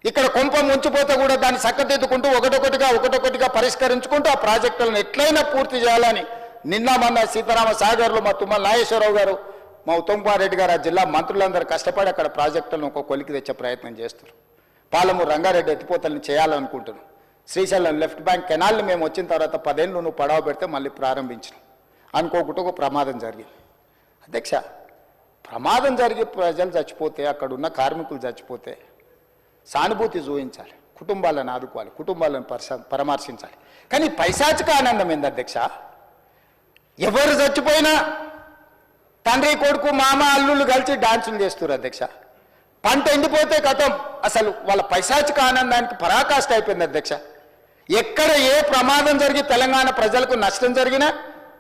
ఇక్కడ కొంప ముంచిపోతే కూడా దాన్ని చక్కదిద్దుకుంటూ ఒకటొకటిగా పరిష్కరించుకుంటూ ఆ ప్రాజెక్టులను ఎట్లయినా పూర్తి చేయాలని నిన్న మొన్న సీతారామ సాగర్లో మా తుమ్మల నాగేశ్వరరావు గారు, మా ఉత్తమ్ కుమార్ రెడ్డి గారు, ఆ జిల్లా మంత్రులందరూ కష్టపడి అక్కడ ప్రాజెక్టులను ఒక కొలికి తెచ్చే ప్రయత్నం చేస్తారు. పాలమూరు రంగారెడ్డి ఎత్తిపోతలను చేయాలనుకుంటున్నాం. శ్రీశైలం లెఫ్ట్ బ్యాంక్ కెనాల్ని మేము వచ్చిన తర్వాత 10 ఏళ్ళు నువ్వు పడవ పెడితే మళ్ళీ ప్రారంభించినాం. అనుకోకుండా ఒక ప్రమాదం జరిగింది. అధ్యక్ష, ప్రమాదం జరిగి ప్రజలు చచ్చిపోతే, అక్కడ ఉన్న కార్మికులు చచ్చిపోతే సానుభూతి చూపించాలి, కుటుంబాలను ఆదుకోవాలి, కుటుంబాలను పరామర్శించాలి. కానీ పైశాచిక ఆనందం ఏంది అధ్యక్ష? ఎవరు చచ్చిపోయినా తండ్రి కొడుకు మామ అల్లుళ్ళు కలిసి డాన్సులు చేస్తారు అధ్యక్ష. పంట ఎండిపోతే కథం, అసలు వాళ్ళ పైశాచిక ఆనందానికి పరాకాష్ట అయిపోయింది అధ్యక్ష. ఎక్కడ ఏ ప్రమాదం జరిగి తెలంగాణ ప్రజలకు నష్టం జరిగినా,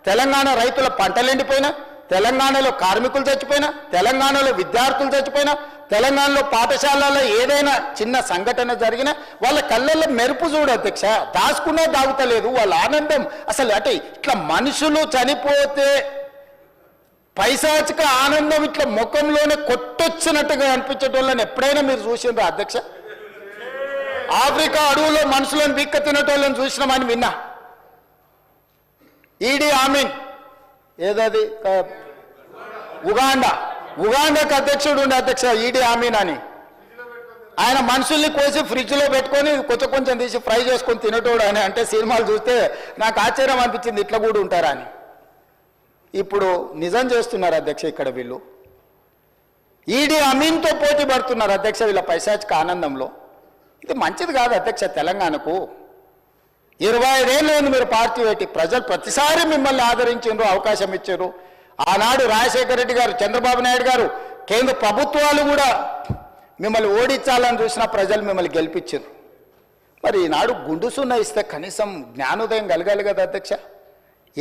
తెలంగాణ రైతుల పంటలు ఎండిపోయినా, తెలంగాణలో కార్మికులు చచ్చిపోయినా, తెలంగాణలో విద్యార్థులు చచ్చిపోయినా, తెలంగాణలో పాఠశాలలో ఏదైనా చిన్న సంఘటన జరిగినా వాళ్ళ కళ్ళల్లో మెరుపు చూడు అధ్యక్ష. దాచుకునే దాగుతలేదు వాళ్ళ ఆనందం. అసలు అంటే ఇట్లా మనుషులు చనిపోతే పైశాచిక ఆనందం ఇట్లా ముఖంలోనే కొట్టొచ్చినట్టుగా అనిపించేటోళ్ళని ఎప్పుడైనా మీరు చూసిండ్రా అధ్యక్ష? ఆఫ్రికా అడవులో మనుషులను బిక్క తినేటోళ్ళని చూసినామని విన్నా. ఈడీ ఆమీన్ ఏదది ఉగాండాకు అధ్యక్షుడు ఉండే అధ్యక్ష ఈడీ ఆమీన్ అని. ఆయన మనుషుల్ని కోసి ఫ్రిడ్జ్లో పెట్టుకొని కొంచెం తీసి ఫ్రై చేసుకొని తినేటోడు అని. అంటే సినిమాలు చూస్తే నాకు ఆశ్చర్యం అనిపించింది, ఇట్లా కూడా ఉంటారా అని. ఇప్పుడు నిజం చేస్తున్నారు అధ్యక్ష. ఇక్కడ వీళ్ళు ఈడీ అమీన్తో పోటీ పడుతున్నారు అధ్యక్ష వీళ్ళ పైశాచిక ఆనందంలో. ఇది మంచిది కాదు అధ్యక్ష. తెలంగాణకు 25 ఏళ్ళు మీరు పార్టీ పెట్టి ప్రజలు ప్రతిసారి మిమ్మల్ని ఆదరించారు, అవకాశం ఇచ్చారు. ఆనాడు రాజశేఖర రెడ్డి గారు, చంద్రబాబు నాయుడు గారు, కేంద్ర ప్రభుత్వాలు కూడా మిమ్మల్ని ఓడించాలని చూసిన ప్రజలు మిమ్మల్ని గెలిపించారు. మరి ఈనాడు గుండు సున్నా ఇస్తే కనీసం జ్ఞానోదయం కలగాలి కదా అధ్యక్ష.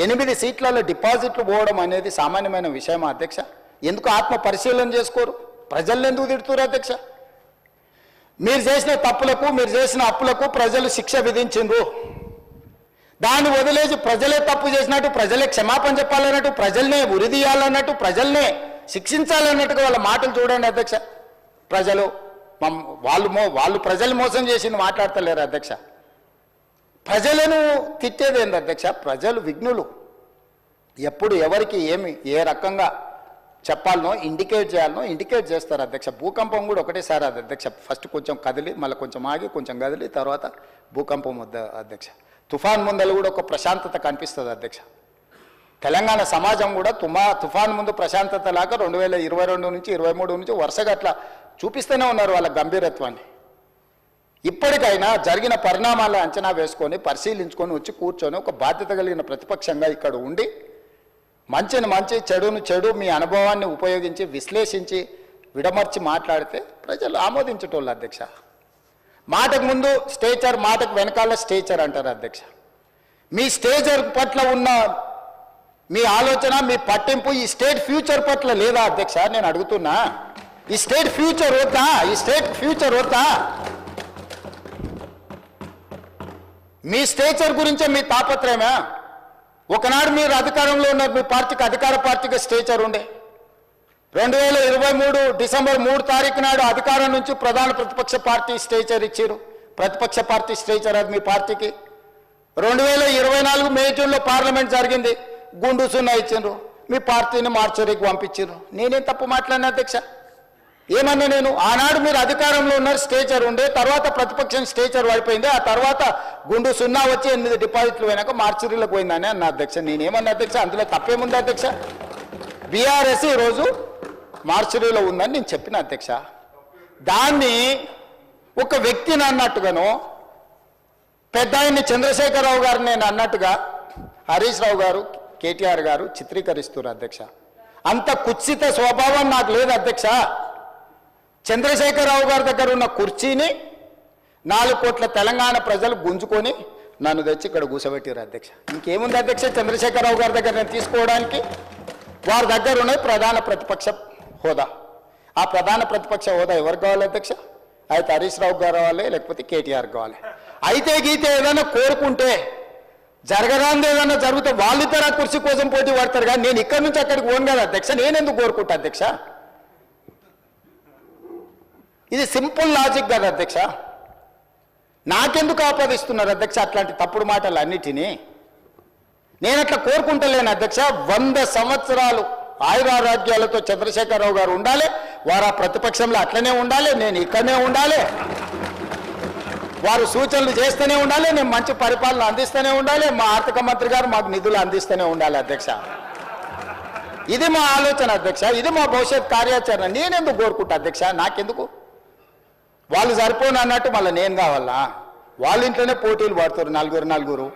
8 సీట్లలో డిపాజిట్లు పోవడం అనేది సామాన్యమైన విషయమా అధ్యక్ష? ఎందుకు ఆత్మ పరిశీలన చేసుకోరు? ప్రజల్ని ఎందుకు తిడుతున్నారు అధ్యక్ష? మీరు చేసిన తప్పులకు, మీరు చేసిన అప్పులకు ప్రజలు శిక్ష విధించిండ్రు. దాన్ని వదిలేసి ప్రజలే తప్పు చేసినట్టు, ప్రజలే క్షమాపణ చెప్పాలన్నట్టు, ప్రజల్నే ఉరిదీయాలన్నట్టు, ప్రజల్నే శిక్షించాలన్నట్టుగా వాళ్ళ మాటలు చూడండి అధ్యక్ష. ప్రజలు వాళ్ళు ప్రజలు మోసం చేసింది మాట్లాడతలేరు అధ్యక్ష. ప్రజలను తిట్టేది ఏంది అధ్యక్ష? ప్రజలు విఘ్నులు. ఎప్పుడు ఎవరికి ఏ రకంగా చెప్పాలనో ఇండికేట్ చేయాలనో ఇండికేట్ చేస్తారు అధ్యక్ష. భూకంపం కూడా ఒకటేసారి అది అధ్యక్ష. ఫస్ట్ కొంచెం కదిలి, మళ్ళీ కొంచెం ఆగి, కొంచెం కదిలి, తర్వాత భూకంపం వద్ద అధ్యక్ష. తుఫాన్ ముందలు కూడా ఒక ప్రశాంతత కనిపిస్తుంది అధ్యక్ష. తెలంగాణ సమాజం కూడా తుఫాన్ ముందు ప్రశాంతత లాగా 2022 నుంచి 23 నుంచి వరుసగా అట్లా చూపిస్తూనే ఉన్నారు వాళ్ళ గంభీరత్వాన్ని. ఇప్పటికైనా జరిగిన పరిణామాలను అంచనా వేసుకొని పరిశీలించుకొని వచ్చి కూర్చొని ఒక బాధ్యత కలిగిన ప్రతిపక్షంగా ఇక్కడ ఉండి మంచిని మంచి, చెడును చెడు, మీ అనుభవాన్ని ఉపయోగించి విశ్లేషించి విడమర్చి మాట్లాడితే ప్రజలు ఆమోదించేటోళ్ళు అధ్యక్ష. మాటకు ముందు స్టేచర్, మాటకు వెనకాల స్టేచర్ అంటారు అధ్యక్ష. మీ స్టేచర్ పట్ల ఉన్న మీ ఆలోచన, మీ పట్టింపు ఈ స్టేట్ ఫ్యూచర్ పట్ల లేదా అధ్యక్ష? నేను అడుగుతున్నా, ఈ స్టేట్ ఫ్యూచర్ వద్దా? ఈ స్టేట్ ఫ్యూచర్ వద్దా? మీ స్టేచర్ గురించే మీ తాపత్రయమా? ఒకనాడు మీరు అధికారంలో ఉన్నారు, మీ పార్టీకి అధికార పార్టీగా స్టేచర్ ఉండే. 2023 డిసెంబర్ 3 తారీఖు నాడు అధికారం నుంచి ప్రధాన ప్రతిపక్ష పార్టీ స్టేచర్ ఇచ్చారు. ప్రతిపక్ష పార్టీ స్టేచర్ అది మీ పార్టీకి. 2024 మే జూన్లో పార్లమెంట్ జరిగింది, గుండు సున్నా ఇచ్చిండ్రు, మీ పార్టీని మార్చరీకి పంపించారు. నేనేం తప్పు మాట్లాడినా అధ్యక్ష? ఏమన్నా నేను? ఆనాడు మీరు అధికారంలో ఉన్నారు, స్టేచర్ ఉండే, తర్వాత ప్రతిపక్షం స్టేచర్ పడిపోయింది, ఆ తర్వాత గుండు సున్నా వచ్చి 8 డిపాజిట్లు పోయినాక మార్చరీలకు పోయిందని అన్న అధ్యక్ష. నేనేమన్నా అధ్యక్ష? అందులో తప్పేముంది అధ్యక్ష? బీఆర్ఎస్ ఈరోజు మార్చరీలో ఉందని నేను చెప్పిన అధ్యక్ష. దాన్ని ఒక వ్యక్తిని అన్నట్టుగానో, పెద్ద ఆయన్ని చంద్రశేఖరరావు గారు నేను అన్నట్టుగా హరీష్ రావు గారు, కేటీఆర్ గారు చిత్రీకరిస్తున్నారు అధ్యక్ష. అంత కుత్సిత స్వభావం నాకు లేదు అధ్యక్ష. చంద్రశేఖరరావు గారి దగ్గర ఉన్న కుర్చీని 4 కోట్ల తెలంగాణ ప్రజలు గుంజుకొని నన్ను తెచ్చి ఇక్కడ కూర్చోబెట్టారు అధ్యక్ష. ఇంకేముంది అధ్యక్ష చంద్రశేఖరరావు గారి దగ్గర నేను తీసుకోవడానికి? వారి దగ్గర ఉన్నది ప్రధాన ప్రతిపక్ష హోదా. ఆ ప్రధాన ప్రతిపక్ష హోదా ఎవరికి కావాలి అధ్యక్ష? అయితే హరీష్ రావు గారు కావాలి, లేకపోతే కేటీఆర్ కావాలి. అయితే గీతే ఏదైనా కోరుకుంటే, జరగరాంది ఏదైనా జరిగితే వాళ్ళిద్దరు ఆ కుర్చీ కోసం పోటీ పడతారు. కానీ నేను ఇక్కడి నుంచి అక్కడికి పోను కదా అధ్యక్ష. నేనెందుకు కోరుకుంటా అధ్యక్ష? ఇది సింపుల్ లాజిక్ కదా అధ్యక్ష. నాకెందుకు ఆపాదిస్తున్నారు అధ్యక్ష అట్లాంటి తప్పుడు మాటలు అన్నిటినీ? నేను అట్లా కోరుకుంటలేను అధ్యక్ష. 100 సంవత్సరాలు ఆయురారోగ్యాలతో చంద్రశేఖరరావు గారు ఉండాలి, వారు ఆ ప్రతిపక్షంలో అట్లనే ఉండాలి, నేను ఇక్కడనే ఉండాలి, వారు సూచనలు చేస్తూనే ఉండాలి, నేను మంచి పరిపాలన అందిస్తూనే ఉండాలి, మా ఆర్థిక మంత్రి గారు మాకు నిధులు అందిస్తూనే ఉండాలి అధ్యక్ష. ఇది మా ఆలోచన అధ్యక్ష, ఇది మా భవిష్యత్ కార్యాచరణ. నేనెందుకు కోరుకుంటా అధ్యక్ష? నాకెందుకు? వాళ్ళు సరిపోను అన్నట్టు మళ్ళీ నేను కావాలా? వాళ్ళ ఇంట్లోనే పోటీలు పడుతారు నలుగురు,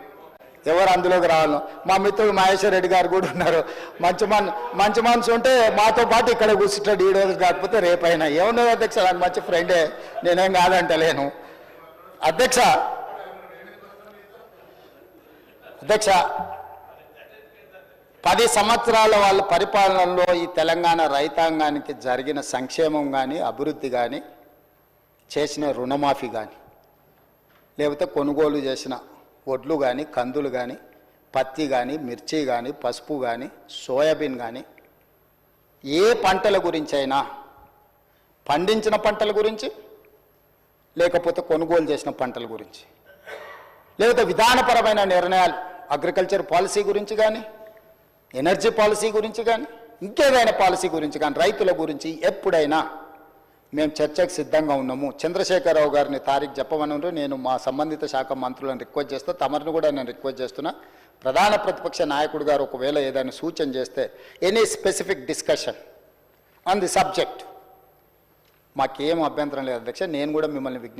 ఎవరు అందులోకి రావాలను. మా మిత్రుడు మహేశ్వర్ రెడ్డి గారు కూడా ఉన్నారు. మంచి మనసు ఉంటే మాతో పాటు ఇక్కడ కూర్చుంటాడు, ఈ రోజు కాకపోతే రేపైనా. ఏమున్నది అధ్యక్ష, నాకు మంచి ఫ్రెండే, నేనేం కాదంటలేను అధ్యక్ష. 10 సంవత్సరాల వాళ్ళ పరిపాలనలో ఈ తెలంగాణ రైతాంగానికి జరిగిన సంక్షేమం కానీ, అభివృద్ధి కానీ, చేసిన రుణమాఫీ కానీ, లేకపోతే కొనుగోలు చేసిన వడ్లు కానీ, కందులు కానీ, పత్తి కానీ, మిర్చి కానీ, పసుపు కానీ, సోయాబీన్ కానీ, ఏ పంటల గురించి అయినా, పండించిన పంటల గురించి, లేకపోతే కొనుగోలు చేసిన పంటల గురించి, లేకపోతే విధానపరమైన నిర్ణయాలు అగ్రికల్చర్ పాలసీ గురించి కానీ, ఎనర్జీ పాలసీ గురించి కానీ, ఇంకేదైనా పాలసీ గురించి కానీ, రైతుల గురించి ఎప్పుడైనా మేము చర్చకు సిద్ధంగా ఉన్నాము. చంద్రశేఖరరావు గారిని తారీఖు చెప్పమనంటూ నేను మా సంబంధిత శాఖ మంత్రులను రిక్వెస్ట్ చేస్తా, తమరిని కూడా నేను రిక్వెస్ట్ చేస్తున్నా. ప్రధాన ప్రతిపక్ష నాయకుడు గారు ఒకవేళ ఏదైనా సూచన చేస్తే any specific discussion on the subject మాకేం అభ్యంతరం లేదు అధ్యక్ష. నేను కూడా మిమ్మల్ని